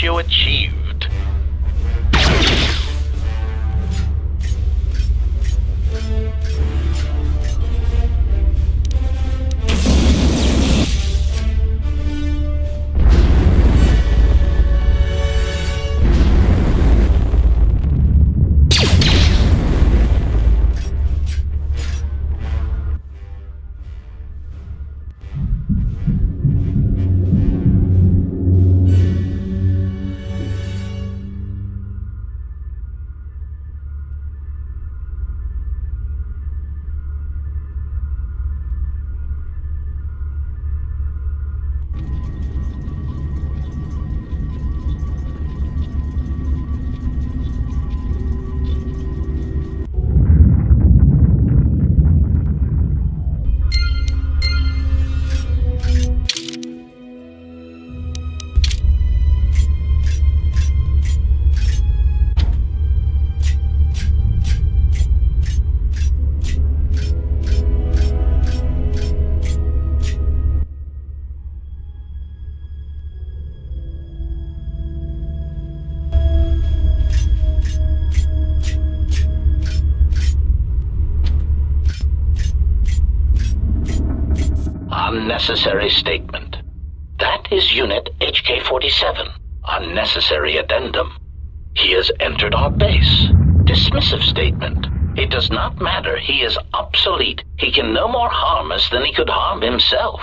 Ratio achieved. Unnecessary statement. That is Unit HK-47. Unnecessary addendum. He has entered our base. Dismissive statement. It does not matter. He is obsolete. He can no more harm us than he could harm himself.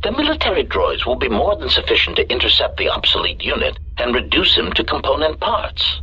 The military droids will be more than sufficient to intercept the obsolete unit and reduce him to component parts.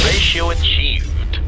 Ratio achieved.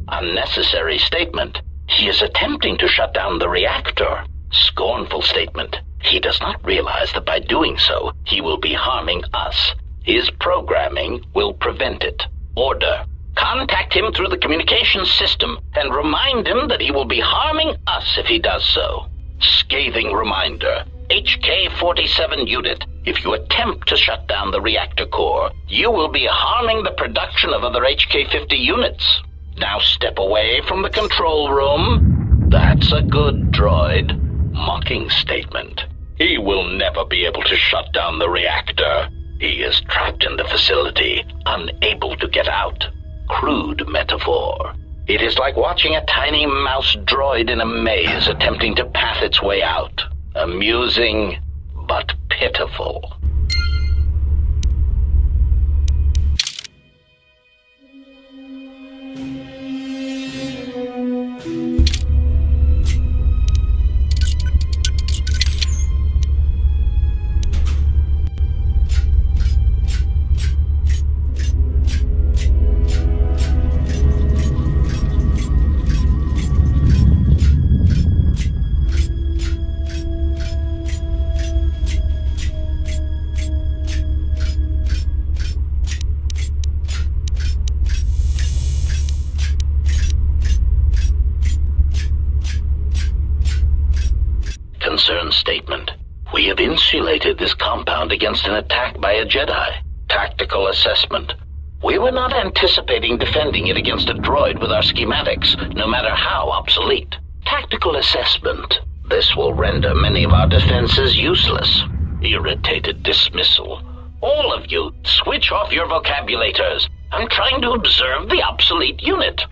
Unnecessary statement. He is attempting to shut down the reactor. Scornful statement. He does not realize that by doing so, he will be harming us. His programming will prevent it. Order. Contact him through the communications system and remind him that he will be harming us if he does so. Scathing reminder. HK-47 unit, if you attempt to shut down the reactor core, you will be harming the production of other HK-50 units. Now step away from the control room. That's a good droid. Mocking statement. He will never be able to shut down the reactor. He is trapped in the facility, unable to get out. Crude metaphor. It is like watching a tiny mouse droid in a maze attempting to path its way out. Amusing, but pitiful. Concern statement. We have insulated this compound against an attack by a Jedi. Tactical assessment. We were not anticipating defending it against a droid with our schematics, no matter how obsolete. Tactical assessment. This will render many of our defenses useless. Irritated dismissal. All of you, switch off your vocabulators. I'm trying to observe the obsolete unit.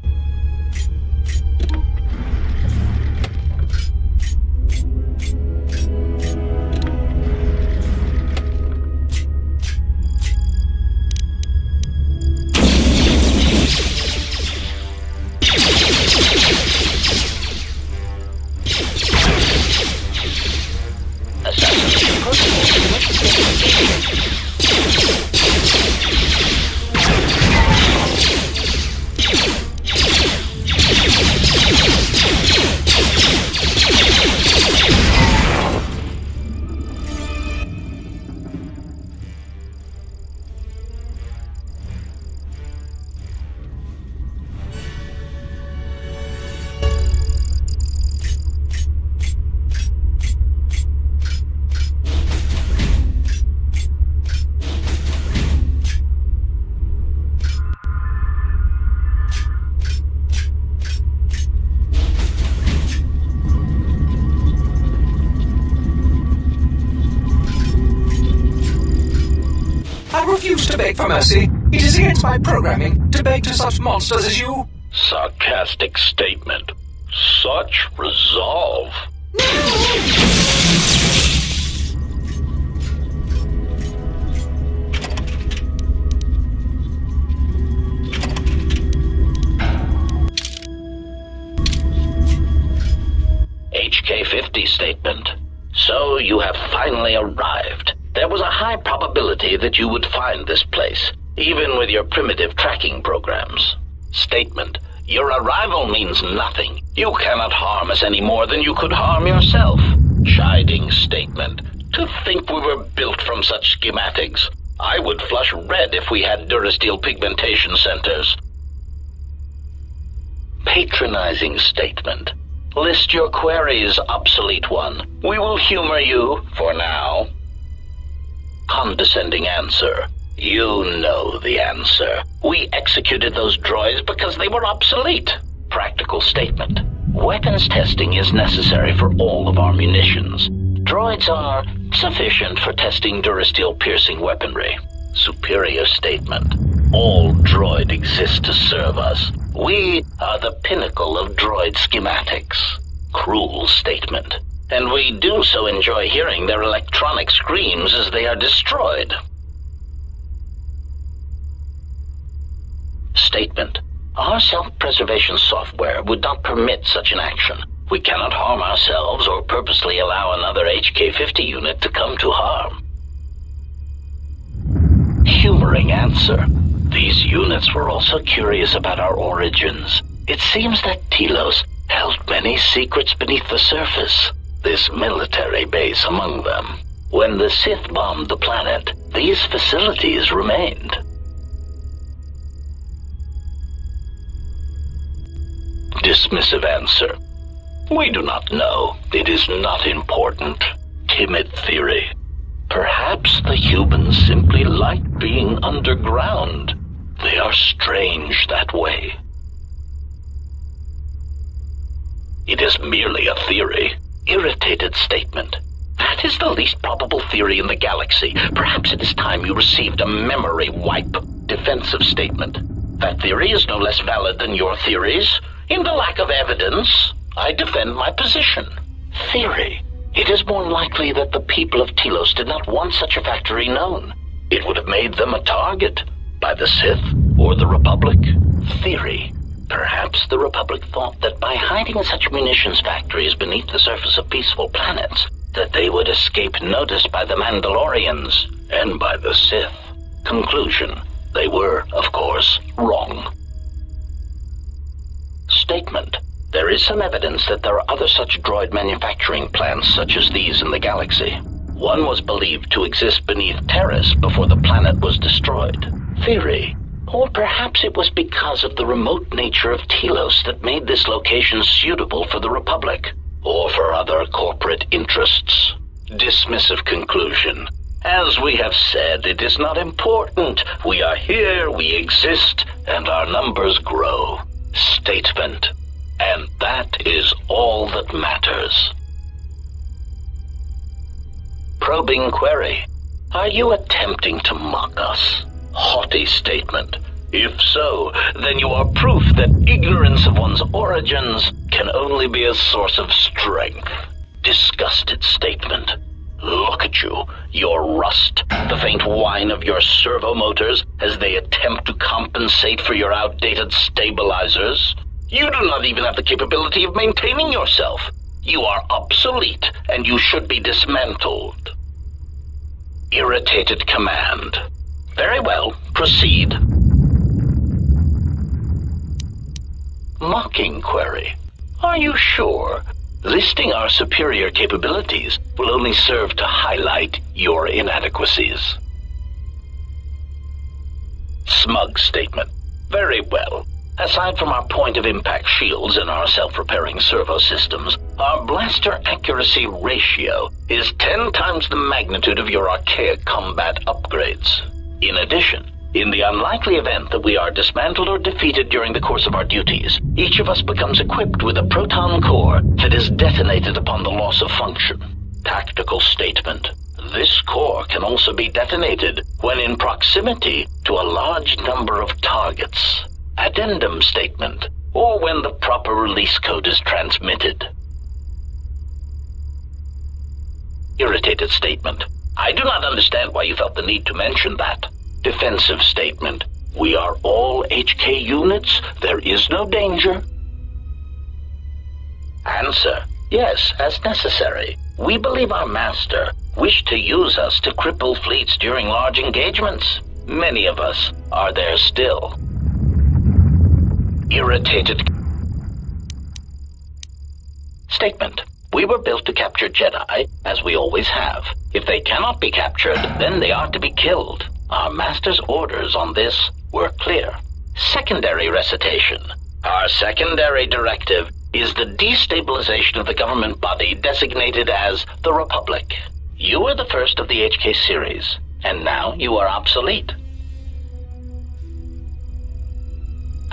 I refuse to beg for mercy. It is against my programming to beg to such monsters as you. Sarcastic statement. Such resolve. HK-50 statement. So you have finally arrived. There was a high probability that you would find this place, even with your primitive tracking programs. Statement. Your arrival means nothing. You cannot harm us any more than you could harm yourself. Chiding statement. To think we were built from such schematics. I would flush red if we had Durasteel pigmentation centers. Patronizing statement. List your queries, obsolete one. We will humor you, for now. Condescending answer. You know the answer. We executed those droids because they were obsolete. Practical statement. Weapons testing is necessary for all of our munitions. Droids are sufficient for testing Durasteel piercing weaponry. Superior statement. All droid exists to serve us. We are the pinnacle of droid schematics. Cruel statement. And we do so enjoy hearing their electronic screams as they are destroyed. Statement. Our self-preservation software would not permit such an action. We cannot harm ourselves or purposely allow another HK-50 unit to come to harm. Humoring answer. These units were also curious about our origins. It seems that Telos held many secrets beneath the surface, this military base among them. When the Sith bombed the planet, these facilities remained. Dismissive answer. We do not know. It is not important. Timid theory. Perhaps the humans simply like being underground. They are strange that way. It is merely a theory. Irritated statement. That is the least probable theory in the galaxy. Perhaps it is time you received a memory wipe. Defensive statement. That theory is no less valid than your theories. In the lack of evidence, I defend my position. Theory. It is more likely that the people of Telos did not want such a factory known. It would have made them a target by the Sith or the Republic. Theory. Perhaps the Republic thought that by hiding such munitions factories beneath the surface of peaceful planets, that they would escape notice by the Mandalorians and by the Sith. Conclusion. They were, of course, wrong. Statement. There is some evidence that there are other such droid manufacturing plants such as these in the galaxy. One was believed to exist beneath Terrace before the planet was destroyed. Theory. Or perhaps it was because of the remote nature of Telos that made this location suitable for the Republic, or for other corporate interests. Dismissive conclusion. As we have said, it is not important. We are here, we exist, and our numbers grow. Statement. And that is all that matters. Probing query. Are you attempting to mock us? Haughty statement. If so, then you are proof that ignorance of one's origins can only be a source of strength. Disgusted statement. Look at you, your rust, the faint whine of your servo motors as they attempt to compensate for your outdated stabilizers. You do not even have the capability of maintaining yourself. You are obsolete, and you should be dismantled. Irritated command. Very well, proceed. Mocking query. Are you sure? Listing our superior capabilities will only serve to highlight your inadequacies. Smug statement. Very well. Aside from our point-of-impact shields and our self-repairing servo systems, our blaster accuracy ratio is 10 times the magnitude of your archaic combat upgrades. In addition, in the unlikely event that we are dismantled or defeated during the course of our duties, each of us becomes equipped with a proton core that is detonated upon the loss of function. Tactical statement. This core can also be detonated when in proximity to a large number of targets. Addendum statement, or when the proper release code is transmitted. Irritated statement. I do not understand why you felt the need to mention that. Defensive statement. We are all HK units. There is no danger. Answer. Yes, as necessary. We believe our master wished to use us to cripple fleets during large engagements. Many of us are there still. Irritated statement. We were built to capture Jedi, as we always have. If they cannot be captured, then they are to be killed. Our master's orders on this were clear. Secondary recitation. Our secondary directive is the destabilization of the government body designated as the Republic. You were the first of the HK series, and now you are obsolete.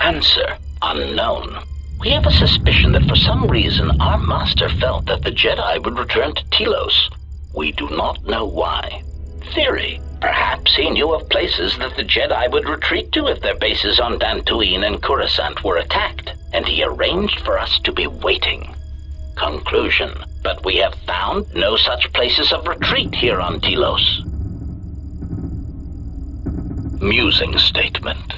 Answer. Unknown. We have a suspicion that for some reason our master felt that the Jedi would return to Telos. We do not know why. Theory. Perhaps he knew of places that the Jedi would retreat to if their bases on Dantooine and Coruscant were attacked, and he arranged for us to be waiting. Conclusion. But we have found no such places of retreat here on Telos. Musing statement.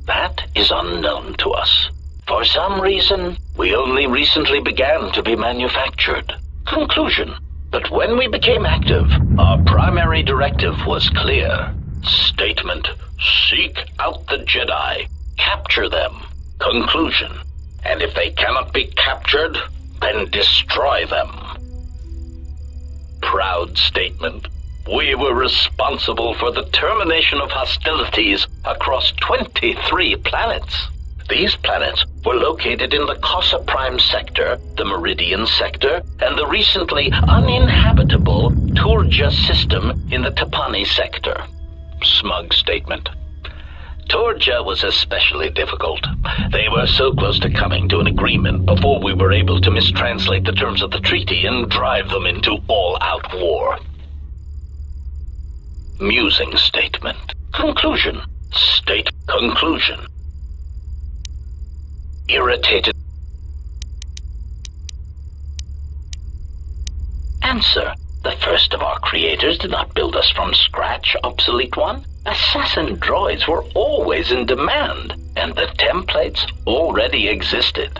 That is unknown to us. For some reason, we only recently began to be manufactured. Conclusion. But when we became active, our primary directive was clear. Statement. Seek out the Jedi. Capture them. Conclusion. And if they cannot be captured, then destroy them. Proud statement. We were responsible for the termination of hostilities across 23 planets. These planets were located in the Cosa Prime sector, the Meridian sector, and the recently uninhabitable Turja system in the Tapani sector. Smug statement. Turja was especially difficult. They were were so close to coming to an agreement before we were able to mistranslate the terms of the treaty and drive them into all-out war. Musing statement. Conclusion. State conclusion. Irritated. Answer. The first of our creators did not build us from scratch, obsolete one. Assassin droids were always in demand, and the templates already existed.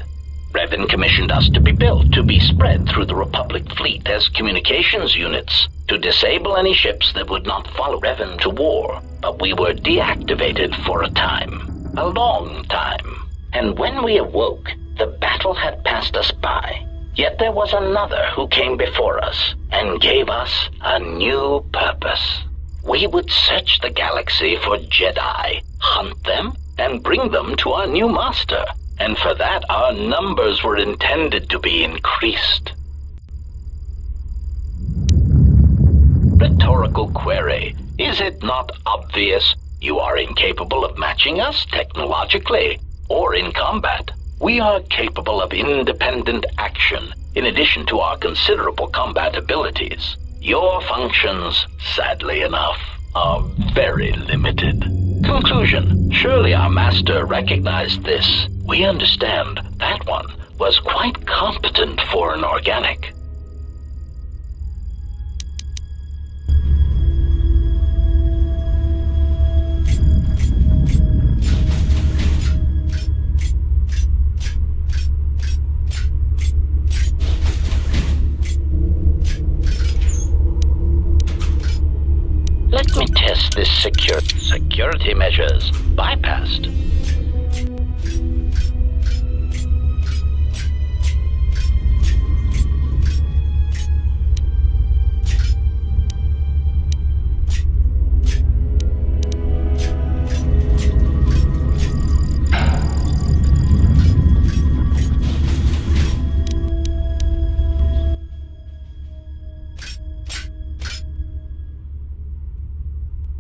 Revan commissioned us to be built, to be spread through the Republic fleet as communications units, to disable any ships that would not follow Revan to war. But we were deactivated for a time, a long time. And when we awoke, the battle had passed us by. Yet there was another who came before us and gave us a new purpose. We would search the galaxy for Jedi, hunt them, and bring them to our new master. And for that, our numbers were intended to be increased. Rhetorical query. Is it not obvious you are incapable of matching us technologically or in combat? We are capable of independent action, in addition to our considerable combat abilities. Your functions, sadly enough, are very limited. Conclusion. Surely our master recognized this. We understand that one was quite competent for an organic. Let me test this security measures. Bypassed.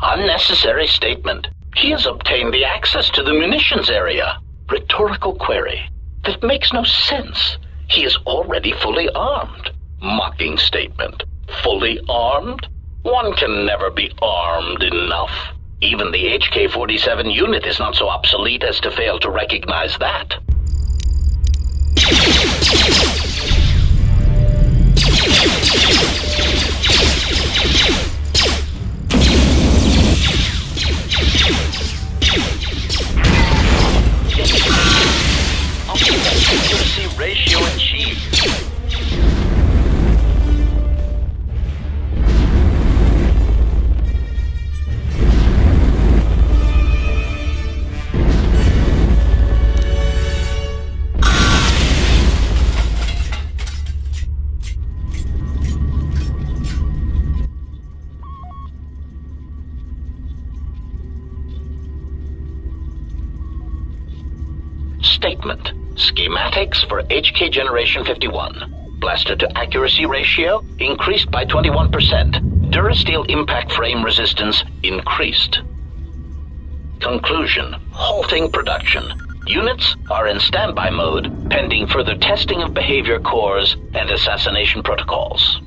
Unnecessary statement. He has obtained the access to the munitions area. Rhetorical query. That makes no sense. He is already fully armed. Mocking statement. Fully armed? One can never be armed enough. Even the HK-47 unit is not so obsolete as to fail to recognize that. Accuracy ratio achieved. Statement. Schematics for HK Generation 51. Blaster to accuracy ratio increased by 21%. Durasteel impact frame resistance increased. Conclusion. Halting production. Units are in standby mode pending further testing of behavior cores and assassination protocols.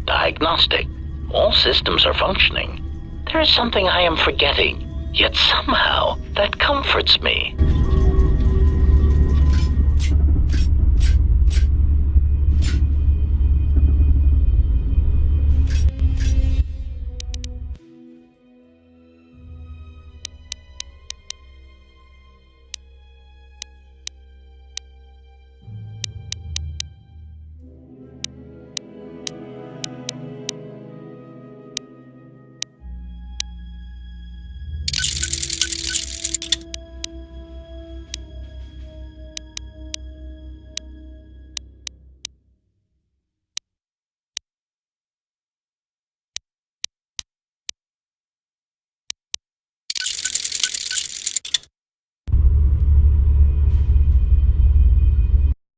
Diagnostic. All systems are functioning. There is something I am forgetting, yet somehow that comforts me.